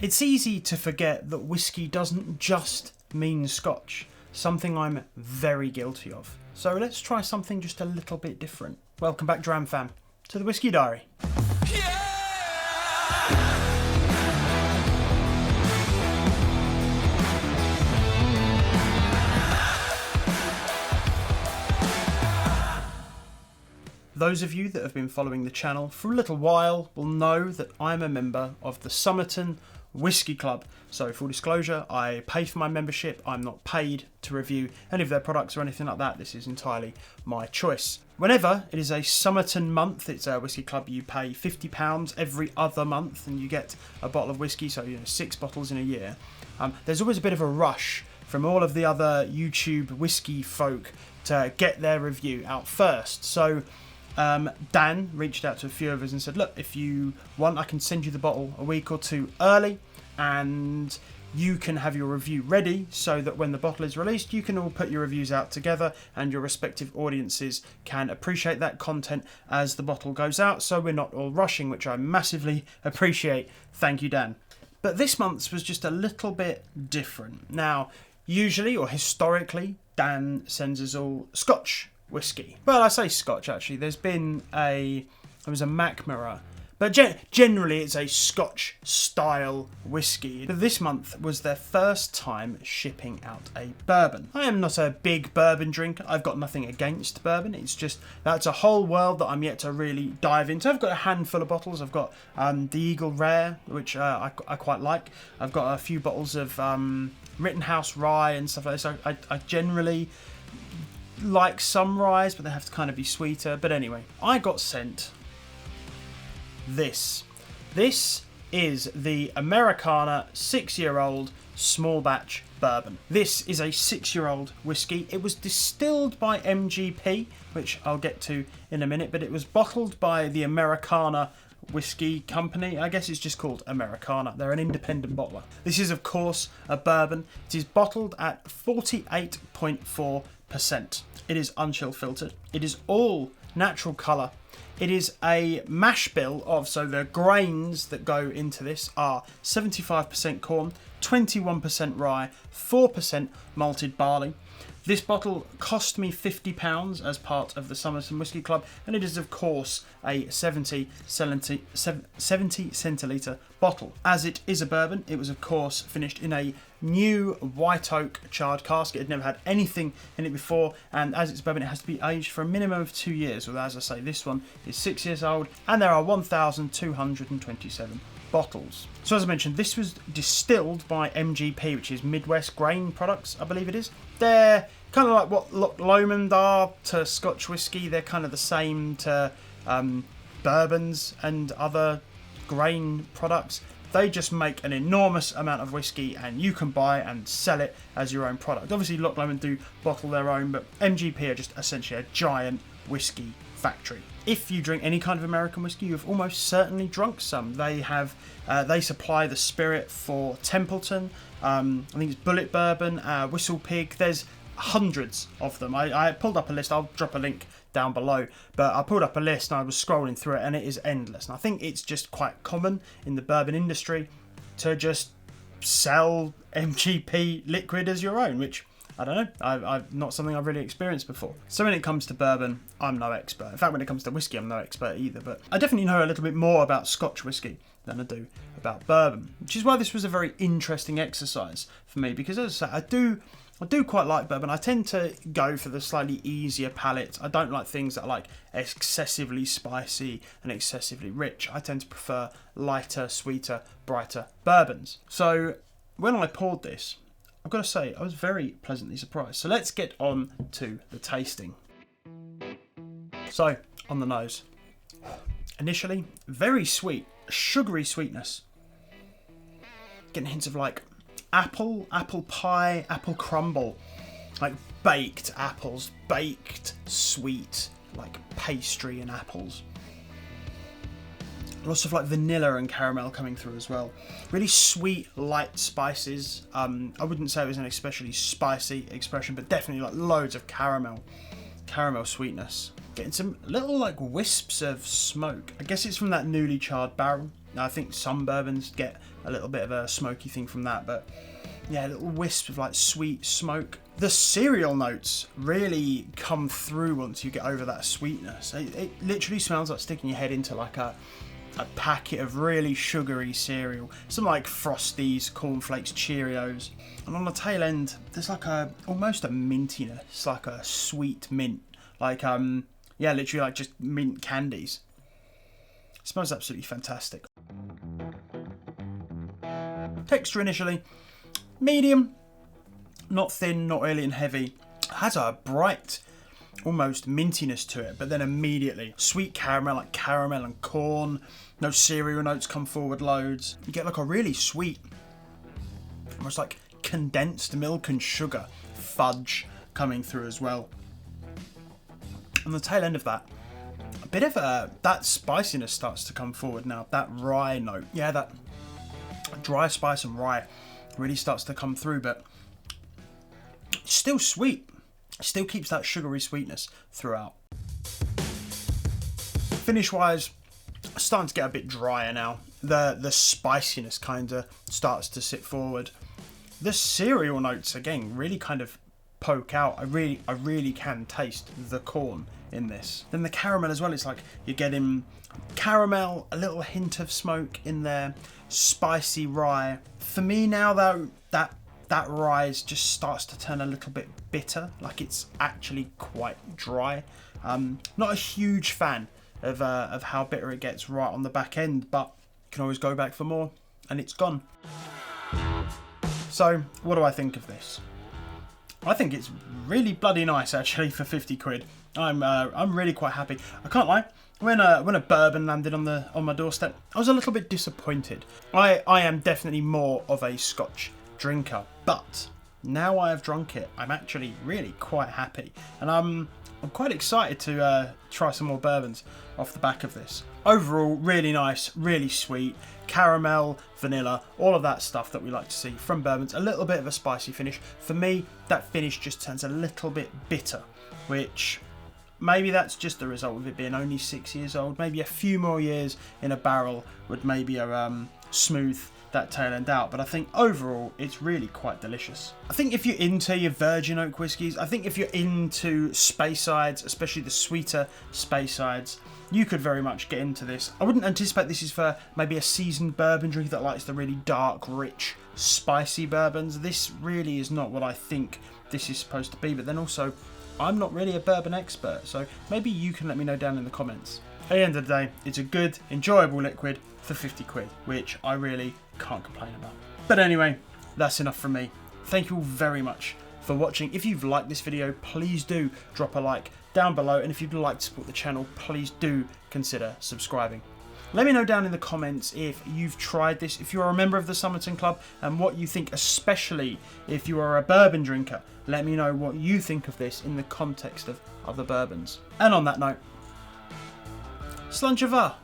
It's easy to forget that whiskey doesn't just mean Scotch, something I'm very guilty of. So let's try something just a little bit different. Welcome back, Dram Fam, to the Whisky Diary. Those of you that have been following the channel for a little while will know that I'm a member of the Somerton Whisky Club. So full disclosure, I pay for my membership. I'm not paid to review any of their products or anything like that. This is entirely my choice. Whenever it is a Somerton month, it's a whisky club, you pay £50 every other month and you get a bottle of whiskey, so 6 bottles in a year. There's always a bit of a rush from all of the other YouTube whiskey folk to get their review out first. So Dan reached out to a few of us and said, look, if you want, I can send you the bottle a week or two early and you can have your review ready so that when the bottle is released, you can all put your reviews out together and your respective audiences can appreciate that content as the bottle goes out, so we're not all rushing, which I massively appreciate. Thank you, Dan. But this month's was just a little bit different. Now, usually or historically, Dan sends us all Scotch whiskey. Well, I say Scotch actually. There was a Macmillan, but generally it's a Scotch style whiskey. But this month was their first time shipping out a bourbon. I am not a big bourbon drinker. I've got nothing against bourbon. It's just that's a whole world that I'm yet to really dive into. I've got a handful of bottles. I've got the Eagle Rare, which I quite like. I've got a few bottles of Rittenhouse Rye and stuff like this. I generally like some ryes, but they have to kind of be sweeter. But anyway, I got sent this. This is the Americana 6-year-old Small Batch Bourbon. This is a 6-year-old whiskey. It was distilled by MGP, which I'll get to in a minute, but it was bottled by the Americana Whiskey Company. I guess it's just called Americana. They're an independent bottler. This is, of course, a bourbon. It is bottled at 48.4%. It is unchill filtered. It is all natural colour. It is a mash bill of, so the grains that go into this are 75% corn, 21% rye, 4% malted barley. This bottle cost me £50 as part of the Somerton Whisky Club, and it is of course a 70 centilitre bottle. As it is a bourbon, it was of course finished in a new white oak charred cask. It had never had anything in it before, and as it's bourbon, it has to be aged for a minimum of 2 years. Well, as I say, this one is 6 years old, and there are 1,227 bottles. So as I mentioned, this was distilled by MGP, which is Midwest Grain Products, I believe it is. They're kind of like what Loch Lomond are to Scotch whisky. They're kind of the same to bourbons and other grain products. They just make an enormous amount of whiskey and you can buy and sell it as your own product. Obviously Loch Lomond do bottle their own, but MGP are just essentially a giant whiskey factory. If you drink any kind of American whiskey, you've almost certainly drunk some. They supply the spirit for Templeton. I think it's Bullet Bourbon, Whistle Pig. There's hundreds of them. I pulled up a list. I'll drop a link down below. But I pulled up a list and I was scrolling through it and it is endless. And I think it's just quite common in the bourbon industry to just sell MGP liquid as your own, which I don't know. I've not something I've really experienced before. So when it comes to bourbon, I'm no expert. In fact, when it comes to whiskey, I'm no expert either. But I definitely know a little bit more about Scotch whiskey than I do about bourbon, which is why this was a very interesting exercise for me. Because as I say, I do quite like bourbon. I tend to go for the slightly easier palate. I don't like things that are like excessively spicy and excessively rich. I tend to prefer lighter, sweeter, brighter bourbons. So when I poured this, I've got to say, I was very pleasantly surprised. So let's get on to the tasting. So, on the nose. Initially, very sweet, sugary sweetness. Getting hints of like apple pie, apple crumble. Like baked apples, baked sweet, like pastry and apples. Lots of like vanilla and caramel coming through as well. Really sweet, light spices. I wouldn't say it was an especially spicy expression, but definitely like loads of caramel sweetness. Getting some little like wisps of smoke. I guess it's from that newly charred barrel. Now, I think some bourbons get a little bit of a smoky thing from that, but yeah, a little wisp of like sweet smoke. The cereal notes really come through once you get over that sweetness. It literally smells like sticking your head into like a packet of really sugary cereal. Some like Frosties, cornflakes, Cheerios. And on the tail end, there's like almost a mintiness, like a sweet mint. Like, yeah, literally like just mint candies. It smells absolutely fantastic. Texture initially, medium. Not thin, not oily and heavy. Has a bright, almost mintiness to it, but then immediately sweet caramel, like caramel and corn. No cereal notes come forward loads. You get like a really sweet, almost like condensed milk and sugar, fudge coming through as well. On the tail end of that, a bit of that spiciness starts to come forward now. That rye note, yeah, that dry spice and rye really starts to come through, but still sweet. Still keeps that sugary sweetness throughout. Finish wise, starting to get a bit drier now. The spiciness kind of starts to sit forward. The cereal notes again really kind of poke out. I really can taste the corn in this. Then the caramel as well. It's like you're getting caramel, a little hint of smoke in there, spicy rye. For me now though, that rye just starts to turn a little bit bitter, like it's actually quite dry. Not a huge fan of how bitter it gets right on the back end, but you can always go back for more, and it's gone. So, what do I think of this? I think it's really bloody nice actually for 50 quid. I'm really quite happy. I can't lie. When a bourbon landed on my doorstep, I was a little bit disappointed. I am definitely more of a Scotch drinker, but now I have drunk it, I'm actually really quite happy, and I'm quite excited to try some more bourbons off the back of this. Overall, really nice, really sweet, caramel, vanilla, all of that stuff that we like to see from bourbons. A little bit of a spicy finish. For me, that finish just turns a little bit bitter, which maybe that's just the result of it being only 6 years old. Maybe a few more years in a barrel would maybe smooth that tail end out, but I think overall it's really quite delicious. I think if you're into your virgin oak whiskies, I think if you're into Speyside, especially the sweeter Speyside, you could very much get into this. I wouldn't anticipate this is for maybe a seasoned bourbon drinker that likes the really dark, rich, spicy bourbons. This really is not what I think this is supposed to be, but then also I'm not really a bourbon expert, so maybe you can let me know down in the comments. At the end of the day, it's a good, enjoyable liquid for 50 quid, which I really can't complain about. But anyway, that's enough from me. Thank you all very much for watching. If you've liked this video, please do drop a like down below, and if you'd like to support the channel, please do consider subscribing. Let me know down in the comments if you've tried this, if you're a member of the Somerton Club, and what you think, especially if you are a bourbon drinker. Let me know what you think of this in the context of other bourbons. And on that note, slàinte mhath.